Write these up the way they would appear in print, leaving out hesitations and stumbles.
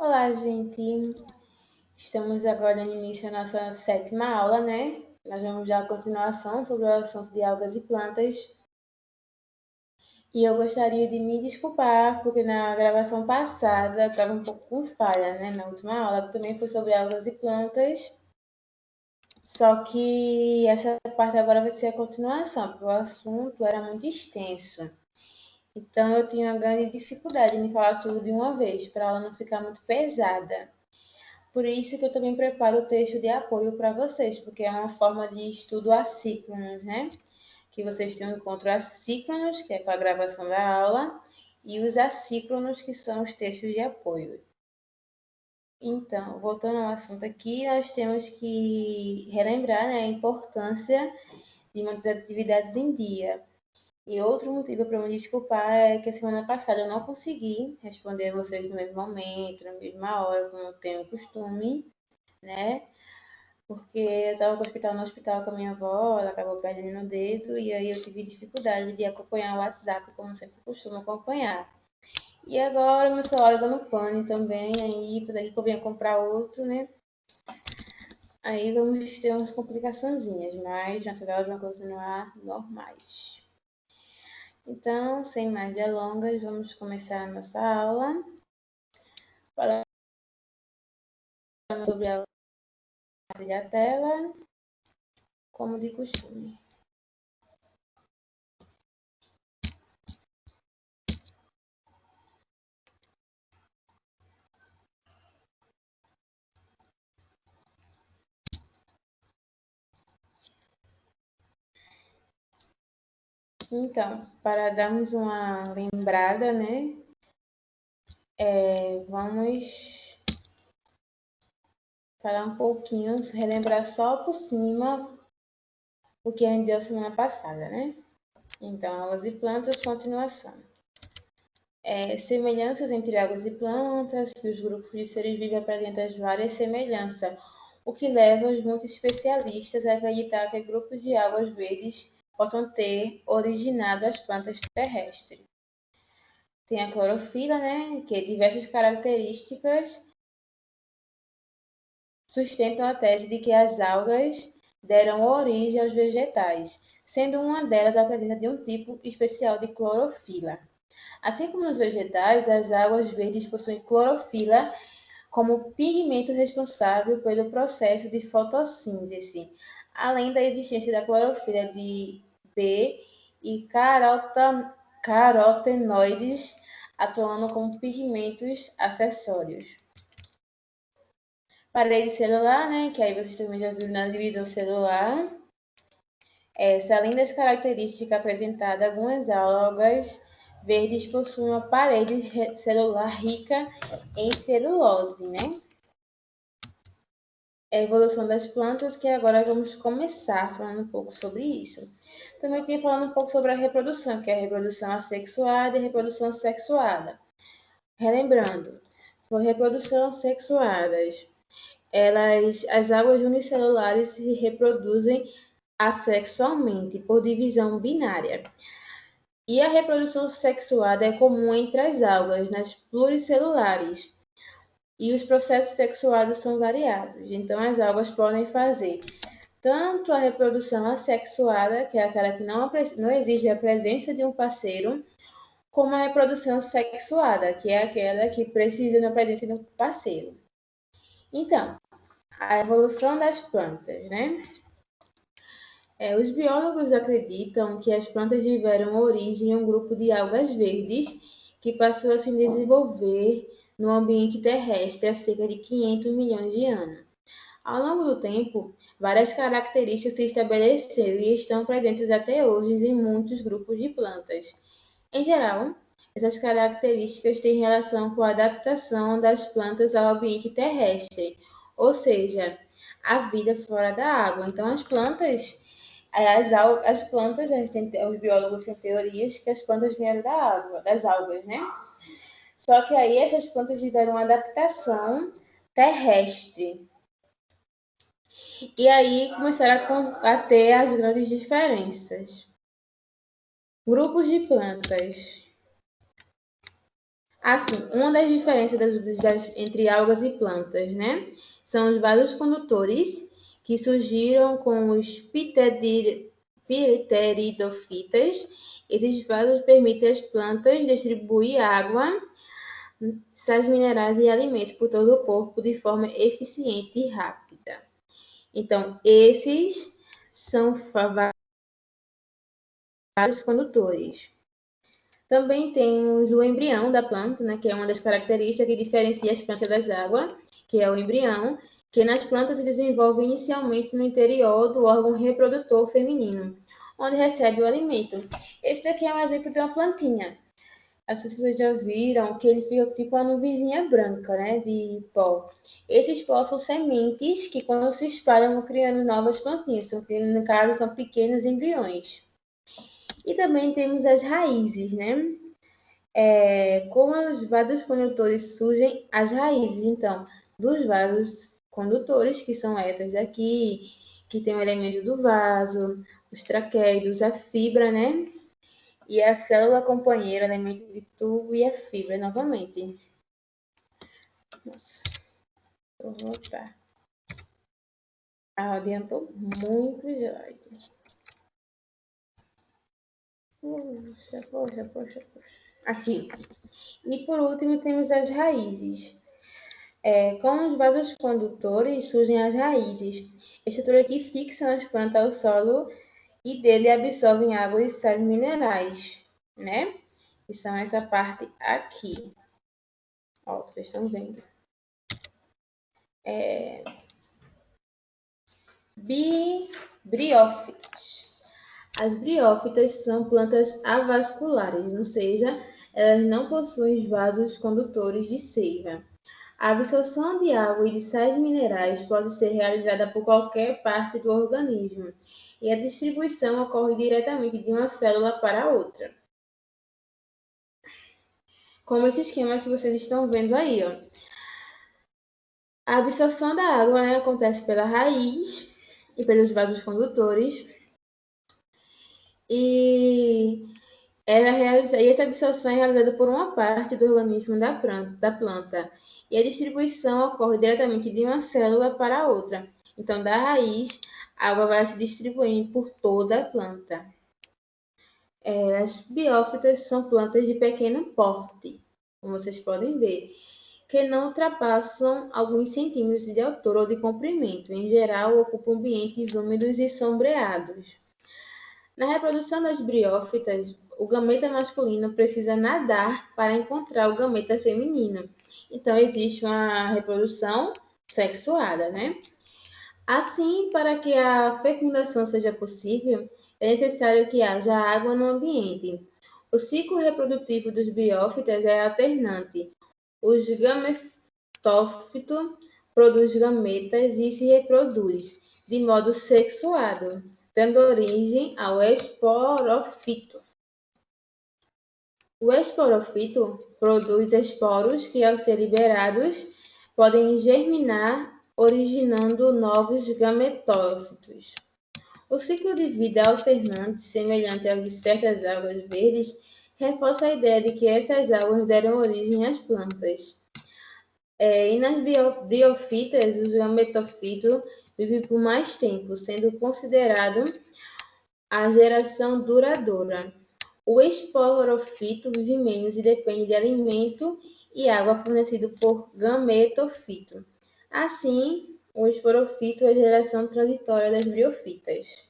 Olá, gente. Estamos agora dando início à nossa sétima aula, né? Nós vamos dar continuação sobre o assunto de algas e plantas. E eu gostaria de me desculpar, porque na gravação passada estava um pouco com falha, né? Na última aula, que também foi sobre algas e plantas. Só que essa parte agora vai ser a continuação, porque o assunto era muito extenso. Então eu tinha uma grande dificuldade em falar tudo de uma vez, para ela não ficar muito pesada. Por isso que eu também preparo o texto de apoio para vocês, porque é uma forma de estudo assíncrono, né? Que vocês têm um encontro assíncronos, que é com a gravação da aula, e os assíncronos, que são os textos de apoio. Então, voltando ao assunto aqui, nós temos que relembrar, né, a importância de manter as atividades em dia. E outro motivo para me desculpar é que a semana passada eu não consegui responder vocês no mesmo momento, na mesma hora, como eu tenho costume, né? Porque eu estava no hospital com a minha avó, ela acabou perdendo o dedo, e aí eu tive dificuldade de acompanhar o WhatsApp, como sempre costumo acompanhar. E agora meu celular está no pane também, aí por daqui que eu venho comprar outro, né? Aí vamos ter umas complicaçõezinhas, mas nossas aulas vão continuar normais. Então, sem mais delongas, vamos começar a nossa aula. Falando sobre a tela, como de costume. Então, para darmos uma lembrada, né? Vamos falar um pouquinho, relembrar só por cima o que a gente deu semana passada, né? Então, águas e plantas, continuação. Semelhanças entre águas e plantas, que os grupos de seres vivos apresentam várias semelhanças, o que leva os muitos especialistas a acreditar que grupos de águas verdes possam ter originado as plantas terrestres. Tem a clorofila, né, que diversas características sustentam a tese de que as algas deram origem aos vegetais, sendo uma delas a presença de um tipo especial de clorofila. Assim como nos vegetais, as algas verdes possuem clorofila como pigmento responsável pelo processo de fotossíntese, além da existência da clorofila de B e carotenoides atuando como pigmentos acessórios. Parede celular, né, que aí vocês também já viram na divisão celular. Além das características apresentadas, algumas algas verdes possuem uma parede celular rica em celulose, né? A evolução das plantas, que agora vamos começar falando um pouco sobre isso. Também tem falando um pouco sobre a reprodução, que é a reprodução assexuada e a reprodução sexuada. Relembrando, por reprodução sexuadas, as águas unicelulares se reproduzem assexualmente, por divisão binária. E a reprodução sexuada é comum entre as algas, nas pluricelulares, e os processos sexuados são variados. Então, as algas podem fazer tanto a reprodução assexuada, que é aquela que não exige a presença de um parceiro, como a reprodução sexuada, que é aquela que precisa da presença de um parceiro. Então, a evolução das plantas, né? Os biólogos acreditam que as plantas tiveram origem em um grupo de algas verdes que passou a se desenvolver no ambiente terrestre há cerca de 500 milhões de anos. Ao longo do tempo, várias características se estabeleceram e estão presentes até hoje em muitos grupos de plantas. Em geral, essas características têm relação com a adaptação das plantas ao ambiente terrestre, ou seja, a vida fora da água. Então, as plantas, os biólogos têm teorias que as plantas vieram da água, das algas, né? Só que aí essas plantas tiveram uma adaptação terrestre. E aí começaram a ter as grandes diferenças. Grupos de plantas. Assim, uma das diferenças entre algas e plantas, né? São os vasos condutores, que surgiram com os pteridofitas. Esses vasos permitem às plantas distribuir água, sais minerais e alimentos por todo o corpo de forma eficiente e rápida. Então, esses são vasos condutores. Também temos o embrião da planta, né, que é uma das características que diferencia as plantas das águas, que é o embrião, que nas plantas se desenvolve inicialmente no interior do órgão reprodutor feminino, onde recebe o alimento. Esse daqui é um exemplo de uma plantinha. Não sei se vocês já viram que ele fica tipo uma nuvenzinha branca, né, de pó. Esses pó são sementes que, quando se espalham, vão criando novas plantinhas, que no caso são pequenos embriões. E também temos as raízes, né? Como os vasos condutores surgem as raízes, então, dos vasos condutores, que são essas daqui, que tem o elemento do vaso, os traqueidos, a fibra, né? E a célula companheira, elemento de tubo e a fibra novamente. Nossa, vou voltar. Adiantou muito slide. Poxa. Aqui. E por último temos as raízes. Com os vasos condutores surgem as raízes, estrutura que fixam as plantas ao solo e dele absorvem água e sais minerais, né? Que são essa parte aqui. Ó, vocês estão vendo. Briófitas. As briófitas são plantas avasculares, ou seja, elas não possuem vasos condutores de seiva. A absorção de água e de sais minerais pode ser realizada por qualquer parte do organismo, e a distribuição ocorre diretamente de uma célula para outra. Como esse esquema que vocês estão vendo aí, ó. A absorção da água, né, acontece pela raiz e pelos vasos condutores, e essa absorção é realizada por uma parte do organismo da planta. E a distribuição ocorre diretamente de uma célula para a outra. Então, da raiz, a água vai se distribuindo por toda a planta. As biófitas são plantas de pequeno porte, como vocês podem ver, que não ultrapassam alguns centímetros de altura ou de comprimento. Em geral, ocupam ambientes úmidos e sombreados. Na reprodução das briófitas, o gameta masculino precisa nadar para encontrar o gameta feminino. Então, existe uma reprodução sexuada, né? Assim, para que a fecundação seja possível, é necessário que haja água no ambiente. O ciclo reprodutivo dos briófitas é alternante. Os gametófitos produz gametas e se reproduz de modo sexuado, dando origem ao esporófito. O esporófito produz esporos que, ao ser liberados, podem germinar, originando novos gametófitos. O ciclo de vida alternante, semelhante ao de certas algas verdes, reforça a ideia de que essas algas deram origem às plantas. E nas briofitas, os gametófitos vivem por mais tempo, sendo considerado a geração duradoura. O esporófito vive menos e depende de alimento e água fornecido por gametofito. Assim, o esporófito é a geração transitória das briofitas.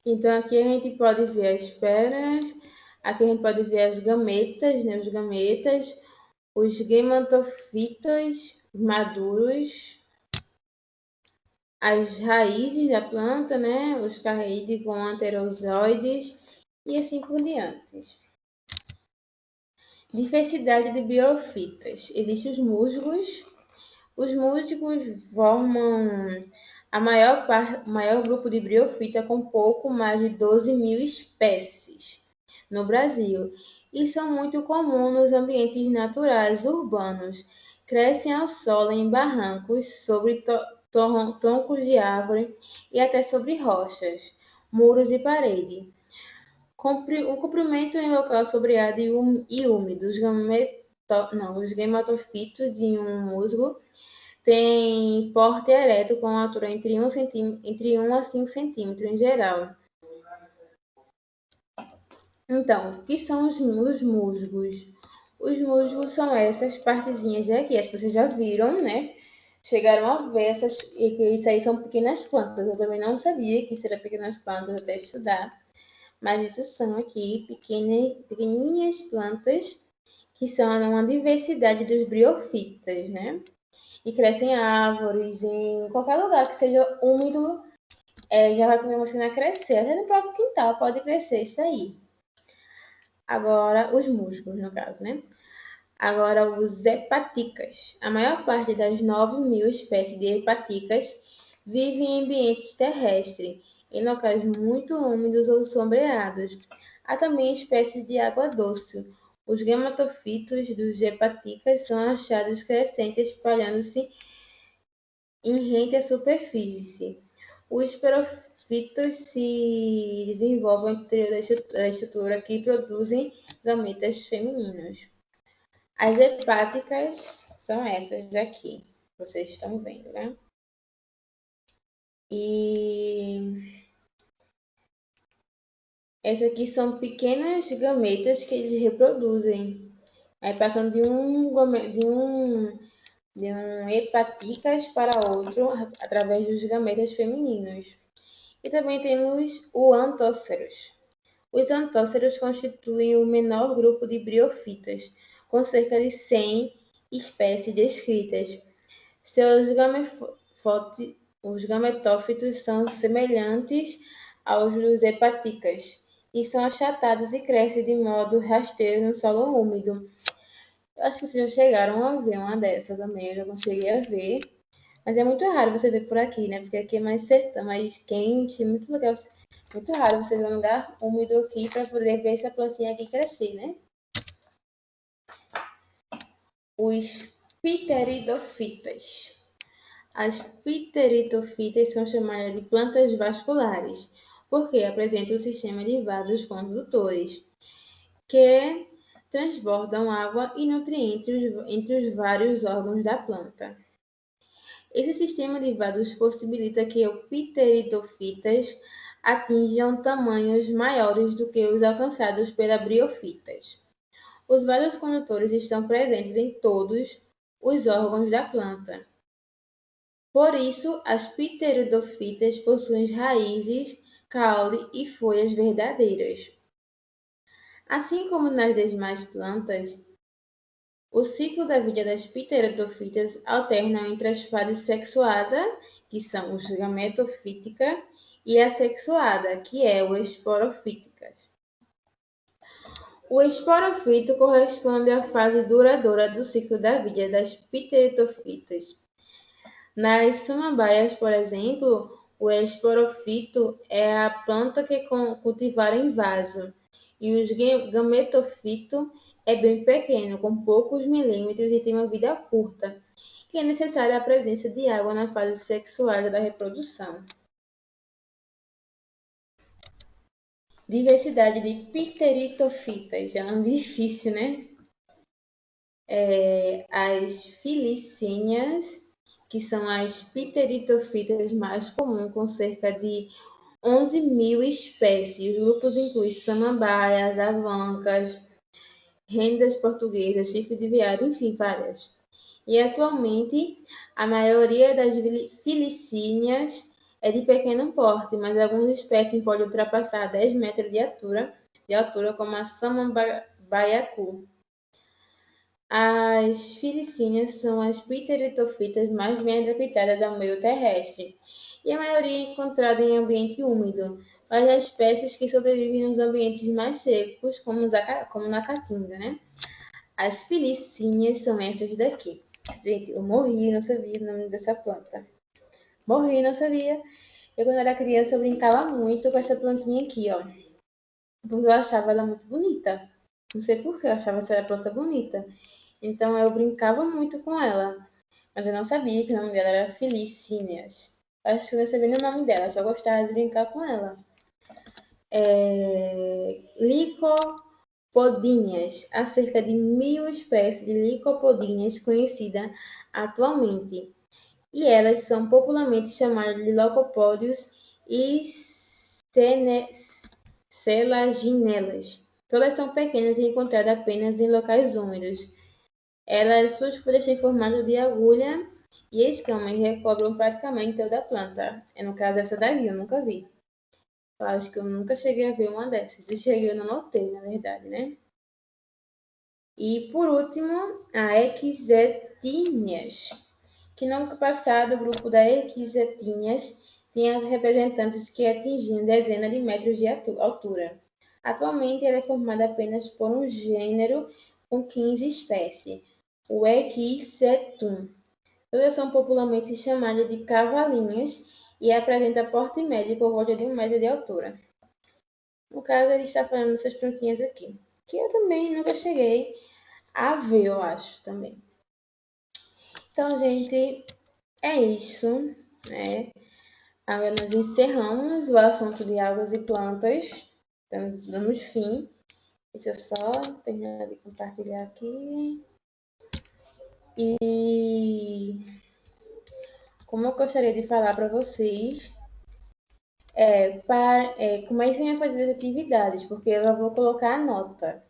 Então, aqui a gente pode ver as peras, aqui a gente pode ver as gametas, né, os gametas, os gematofitos maduros, as raízes da planta, né, os carrídeos com anterozoides e assim por diante. Diversidade de briofitas. Existem os musgos. Os musgos formam a maior grupo de briofita com pouco mais de 12.000 espécies no Brasil e são muito comuns nos ambientes naturais urbanos. Crescem ao solo em barrancos, sobre troncos de árvore e até sobre rochas, muros e parede. O comprimento em local sombreado e úmido. Os gametofitos de um musgo têm porte ereto com altura entre 1 a 5 centímetros em geral. Então, o que são os musgos? Os musgos são essas partezinhas aqui, acho que vocês já viram, né? Chegaram a ver e que isso aí são pequenas plantas. Eu também não sabia que isso era pequenas plantas até estudar. Mas isso são aqui pequenininhas plantas que são uma diversidade dos briófitas, né? E crescem em árvores, em qualquer lugar que seja úmido, já vai começando a crescer. Até no próprio quintal pode crescer isso aí. Agora, os musgos, no caso, né? Agora, os hepaticas. A maior parte das 9.000 espécies de hepaticas vive em ambientes terrestres, em locais muito úmidos ou sombreados. Há também espécies de água doce. Os gametofitos dos hepaticas são achados crescentes espalhando-se em rente à superfície. Os esporófitos se desenvolvem no interior da estrutura que produzem gametas femininos. As hepáticas são essas daqui, vocês estão vendo, né? E essas aqui são pequenas gametas que eles reproduzem. Aí passando de um hepaticas para outro através dos gametas femininos. E também temos o antóceros. Os antóceros constituem o menor grupo de briófitas, com cerca de 100 espécies descritas. Os gametófitos são semelhantes aos dos hepaticas e são achatados e crescem de modo rasteiro no solo úmido. Eu acho que vocês já chegaram a ver uma dessas também, eu já consegui a ver. Mas é muito raro você ver por aqui, né? Porque aqui é mais sertão, mais quente, muito legal. Muito raro você ver um lugar úmido aqui para poder ver essa plantinha aqui crescer, né? Os pteridofitas. As pteridofitas são chamadas de plantas vasculares, porque apresentam um sistema de vasos condutores que transbordam água e nutrientes entre os vários órgãos da planta. Esse sistema de vasos possibilita que os pteridofitas atinjam tamanhos maiores do que os alcançados pelas briofitas. Os vasos condutores estão presentes em todos os órgãos da planta. Por isso, as pteridofitas possuem raízes, caule e folhas verdadeiras. Assim como nas demais plantas, o ciclo da vida das pteridofitas alterna entre as fases sexuada, que são os gametofítica, e assexuada, que é o esporofítica. O esporofito corresponde à fase duradoura do ciclo da vida das pteridofitas. Nas samambaias, por exemplo, o esporofito é a planta que cultivar em vaso, e o gametofito é bem pequeno, com poucos milímetros e tem uma vida curta, que é necessária a presença de água na fase sexual da reprodução. Diversidade de pteritofitas, é um nome difícil, né? As filicíneas, que são as pteritofitas mais comuns, com cerca de 11.000 espécies. Os grupos incluem samambaias, avancas, rendas portuguesas, chifre de veado, enfim, várias. E atualmente, a maioria das filicíneas é de pequeno porte, mas algumas espécies podem ultrapassar 10 metros de altura como a samambaiacu. As filicíneas são as pteritofitas mais bem adaptadas ao meio terrestre, e a maioria é encontrada em ambiente úmido, mas há espécies que sobrevivem nos ambientes mais secos, como na caatinga, né? As filicíneas são essas daqui. Gente, eu morri, não sabia o nome dessa planta. Morri, não sabia. Eu, quando era criança, eu brincava muito com essa plantinha aqui, ó. Porque eu achava ela muito bonita. Não sei por que eu achava essa planta bonita. Então, eu brincava muito com ela. Mas eu não sabia que o nome dela era Filicíneas. Acho que eu não sabia nem o nome dela, só gostava de brincar com ela. licopodinhas. Há cerca de 1.000 espécies de licopodinhas conhecidas atualmente, e elas são popularmente chamadas de locopódios e selaginelas. Todas são pequenas e encontradas apenas em locais úmidos. Suas folhas têm formato de agulha e escamas recobrem praticamente toda a planta. No caso, essa daí eu nunca vi. Eu acho que eu nunca cheguei a ver uma dessas. Se cheguei, eu não notei, na verdade, né? E, por último, a equisetíneas, que no passado o grupo da equisetíneas tinha representantes que atingiam dezenas de metros de altura. Atualmente, ela é formada apenas por um gênero com 15 espécies, o Equisetum. Todas são popularmente chamadas de cavalinhas e apresenta porte médio por volta de 1 metro de altura. No caso, ele está falando dessas plantinhas aqui, que eu também nunca cheguei a ver, eu acho, também. Então, gente, é isso, né? Agora nós encerramos o assunto de algas e plantas. Então, damos fim. Deixa eu só terminar de compartilhar aqui. E como eu gostaria de falar para vocês, comecem a fazer as atividades, porque eu já vou colocar a nota.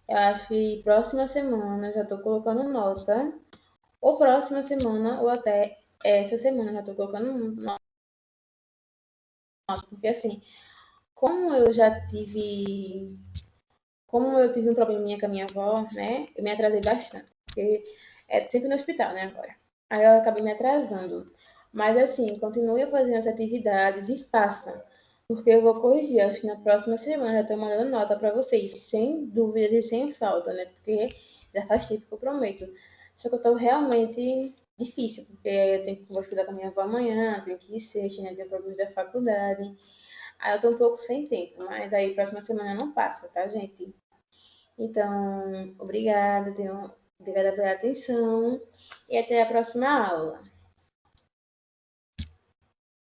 Eu acho que próxima semana eu já estou colocando nota, ou próxima semana, ou até essa semana eu já estou colocando nota, porque assim, como eu tive um probleminha com a minha avó, né, eu me atrasei bastante, porque é sempre no hospital, né, agora. Aí eu acabei me atrasando. Mas assim, continue a fazer as atividades e faça, porque eu vou corrigir. Acho que na próxima semana já estou mandando nota para vocês, sem dúvidas e sem falta, né? Porque já faz tempo que eu prometo. Só que eu estou realmente difícil, porque eu tenho que estudar com a minha avó amanhã, tenho que ir sexta, né? Tenho problemas da faculdade. Aí eu tô um pouco sem tempo, mas aí próxima semana não passa, tá, gente? Então, obrigada pela atenção e até a próxima aula.